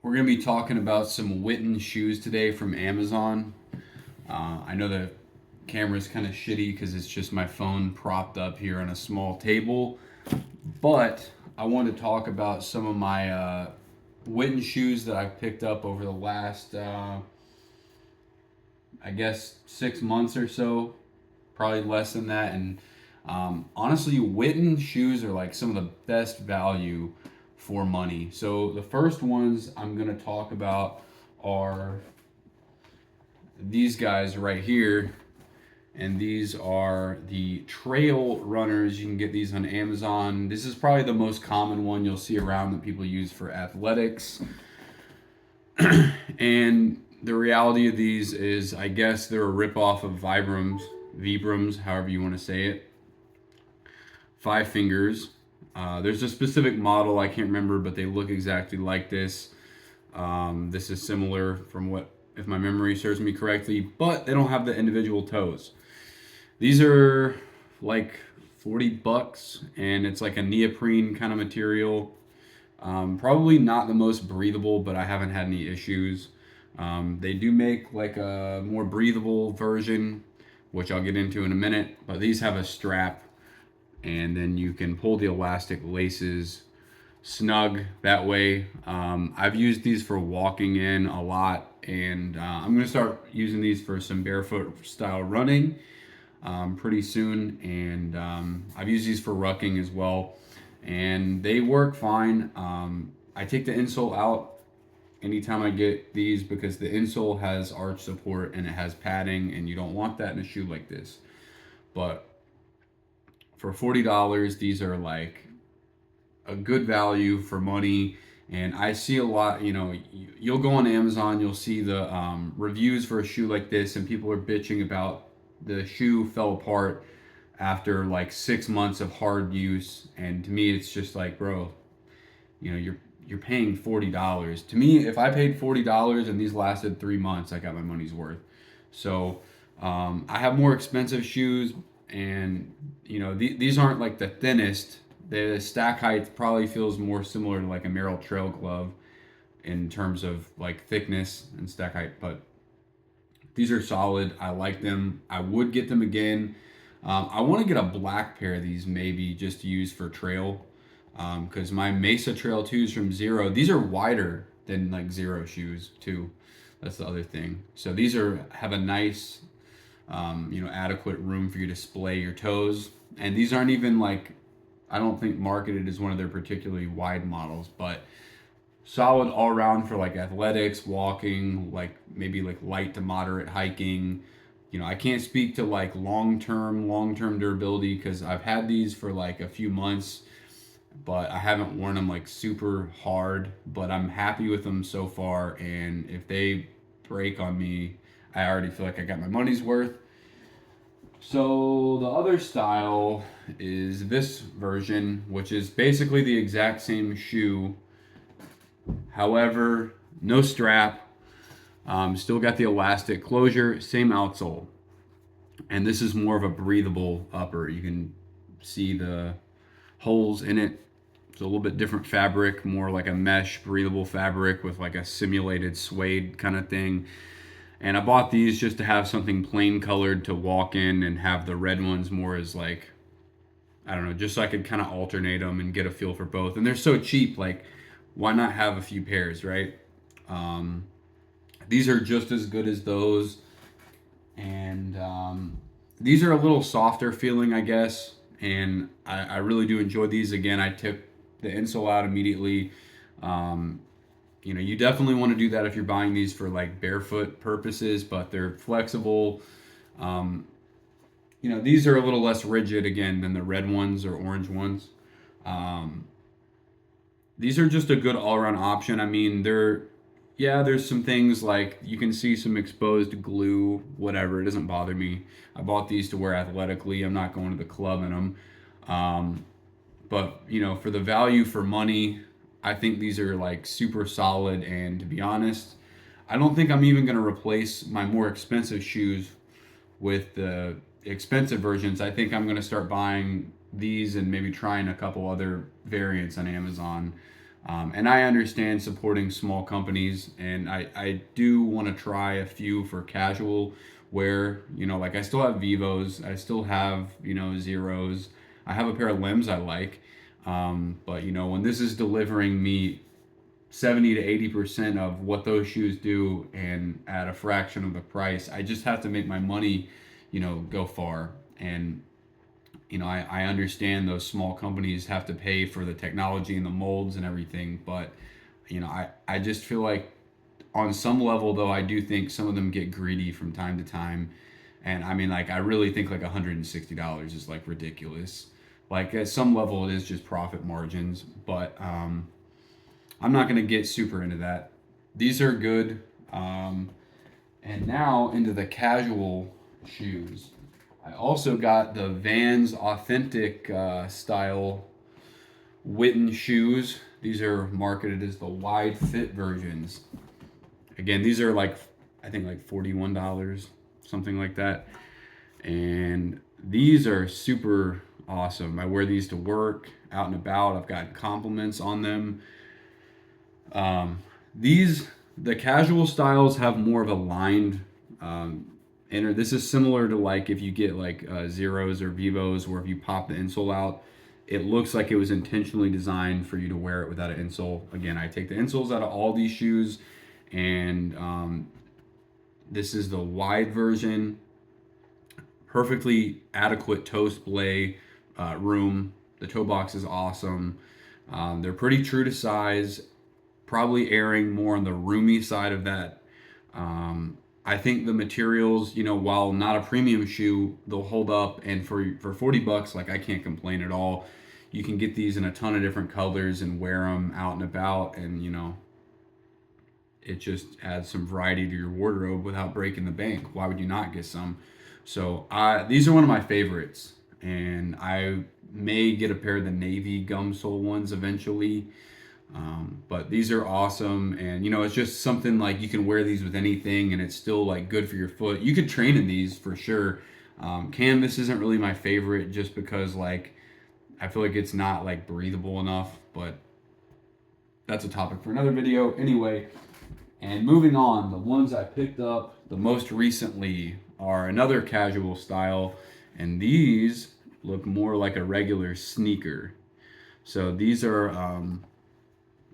We're going to be talking about some Whitin shoes today from Amazon. I know the camera's kind of shitty because it's just my phone propped up here on a small table, but I want to talk about some of my Whitin shoes that I've picked up over the last, I guess, 6 months or so, probably less than that. And honestly, Whitin shoes are like some of the best value for money. So the first ones I'm gonna talk about are these guys right here, and these are the trail runners. You can get these on Amazon. This is probably the most common one you'll see around that people use for athletics. And the reality of these is, I guess they're a ripoff of Vibrams, however you want to say it. Five fingers. There's a specific model I can't remember, but they look exactly like this. This is similar from what, if my memory serves me correctly, but they don't have the individual toes. These are like $40, and it's like a neoprene kind of material. Probably not the most breathable, but I haven't had any issues. They do make like a more breathable version, which I'll get into in a minute, but these have a strap, and then you can pull the elastic laces snug that way. I've used these for walking in a lot, and I'm going to start using these for some barefoot style running pretty soon. And I've used these for rucking as well, and they work fine. I take the insole out anytime I get these because the insole has arch support and it has padding, and you don't want that in a shoe like this. But for $40, these are like a good value for money. And I see a lot, you'll go on Amazon, you'll see the reviews for a shoe like this, and people are bitching about the shoe fell apart after like 6 months of hard use. And to me, it's just like, bro, you're paying $40. To me, if I paid $40 and these lasted 3 months, I got my money's worth. So I have more expensive shoes, and these aren't like the thinnest. The stack height probably feels more similar to like a Merrell Trail glove in terms of like thickness and stack height, but these are solid. I like them. I would get them again. I want to get a black pair of these, maybe just to use for trail, because my Mesa Trail 2s from Zero, these are wider than like Zero shoes too. That's the other thing. So these have a nice, adequate room for you to splay your toes. And these aren't even like, I don't think marketed as one of their particularly wide models, but solid all around for like athletics, walking, like maybe like light to moderate hiking. I can't speak to like long-term durability because I've had these for like a few months, but I haven't worn them like super hard, but I'm happy with them so far. And if they break on me, I already feel like I got my money's worth. So the other style is this version, which is basically the exact same shoe. However, no strap. Still got the elastic closure, same outsole. And this is more of a breathable upper. You can see the holes in it. It's a little bit different fabric, more like a mesh breathable fabric with like a simulated suede kind of thing. And I bought these just to have something plain colored to walk in, and have the red ones more as like, I don't know, just so I could kind of alternate them and get a feel for both. And they're so cheap, like, why not have a few pairs, right? These are just as good as those. And these are a little softer feeling, I guess. And I really do enjoy these. Again, I took the insole out immediately. You definitely want to do that if you're buying these for like barefoot purposes, but they're flexible. These are a little less rigid again than the red ones or orange ones. These are just a good all-around option. I mean, there's some things like you can see some exposed glue, whatever. It doesn't bother me. I bought these to wear athletically. I'm not going to the club in them. But for the value for money, I think these are like super solid. And to be honest, I don't think I'm even going to replace my more expensive shoes with the expensive versions. I think I'm going to start buying these and maybe trying a couple other variants on Amazon. And I understand supporting small companies, and I do want to try a few for casual wear. Like I still have Vivos, I still have, Zeros. I have a pair of limbs I like. But, when this is delivering me 70 to 80% of what those shoes do and at a fraction of the price, I just have to make my money, go far. And I understand those small companies have to pay for the technology and the molds and everything, but I just feel like on some level though, I do think some of them get greedy from time to time. And I mean, like, I really think like $160 is like ridiculous. Like at some level it is just profit margins, but I'm not going to get super into that. These are good. And now into the casual shoes. I also got the Vans Authentic style Whitin shoes. These are marketed as the wide fit versions. Again, these are like, I think like $41, something like that. And these are super awesome. I wear these to work, out and about. I've got compliments on them. These, the casual styles have more of a lined inner. This is similar to like if you get like Zeros or Vivos, where if you pop the insole out, it looks like it was intentionally designed for you to wear it without an insole. Again, I take the insoles out of all these shoes, and this is the wide version. Perfectly adequate toe splay room. The toe box is awesome. They're pretty true to size, probably erring more on the roomy side of that. I think the materials, while not a premium shoe, they'll hold up. And for $40, like, I can't complain at all. You can get these in a ton of different colors and wear them out and about, and it just adds some variety to your wardrobe without breaking the bank. Why would you not get some? So these are one of my favorites, and I may get a pair of the navy gum sole ones eventually. But these are awesome, and it's just something like you can wear these with anything, and it's still like good for your foot. You could train in these for sure. Canvas isn't really my favorite, just because like I feel like it's not like breathable enough, but that's a topic for another video. Anyway, and moving on, the ones I picked up the most recently are another casual style, and these look more like a regular sneaker. So these are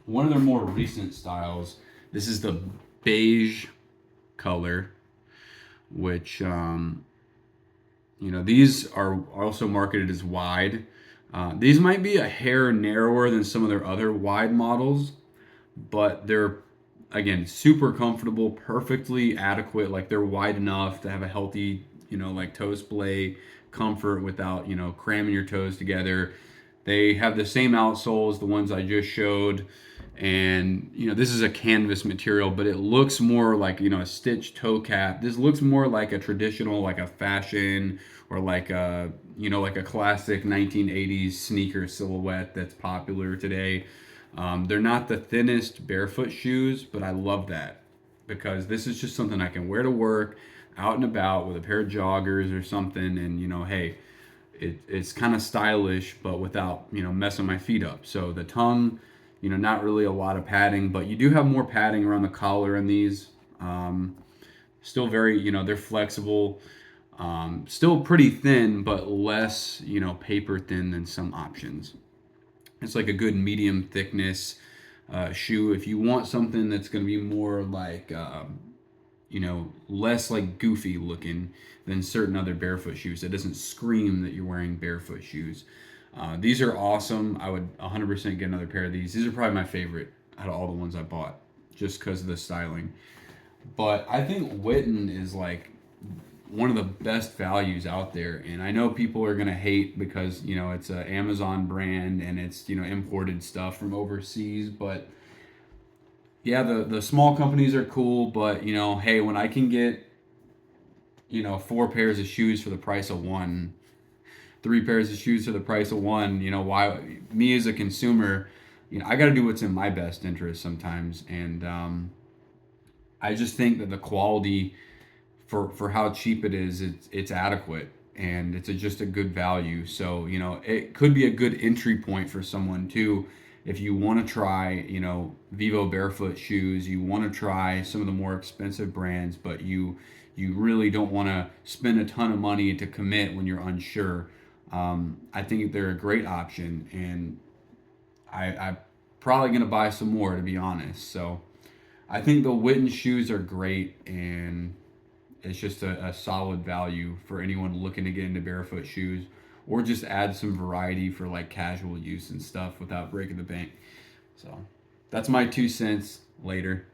one of their more recent styles. This is the beige color, which these are also marketed as wide. These might be a hair narrower than some of their other wide models, but they're, again, super comfortable, perfectly adequate. Like, they're wide enough to have a healthy, like toe splay comfort without, cramming your toes together. They have the same outsole as the ones I just showed. And, this is a canvas material, but it looks more like, a stitched toe cap. This looks more like a traditional, like a fashion, or like a, like a classic 1980s sneaker silhouette that's popular today. They're not the thinnest barefoot shoes, but I love that, because this is just something I can wear to work, out and about with a pair of joggers or something. And, hey, it's kind of stylish, but without, messing my feet up. So the tongue, not really a lot of padding, but you do have more padding around the collar in these. Still very, they're flexible. Still pretty thin, but less, paper thin than some options. It's like a good medium thickness shoe. If you want something that's going to be more like, less like goofy looking than certain other barefoot shoes, it doesn't scream that you're wearing barefoot shoes. These are awesome. I would 100% get another pair of these. These are probably my favorite out of all the ones I bought, just because of the styling. But I think Whitin is like one of the best values out there. And I know people are going to hate because, it's an Amazon brand and it's, imported stuff from overseas. But yeah, the small companies are cool. But, hey, when I can get, 4 pairs of shoes for the price of one, 3 pairs of shoes for the price of one, why, me as a consumer, I got to do what's in my best interest sometimes. And I just think that the quality for how cheap it is, it's adequate, and it's just a good value. So, it could be a good entry point for someone too. if you want to try, Vivo barefoot shoes, you want to try some of the more expensive brands, but you really don't want to spend a ton of money to commit when you're unsure. I think they're a great option, and I'm probably gonna buy some more to be honest. So I think the Whitin shoes are great, and it's just a solid value for anyone looking to get into barefoot shoes or just add some variety for like casual use and stuff without breaking the bank. So that's my 2 cents. Later.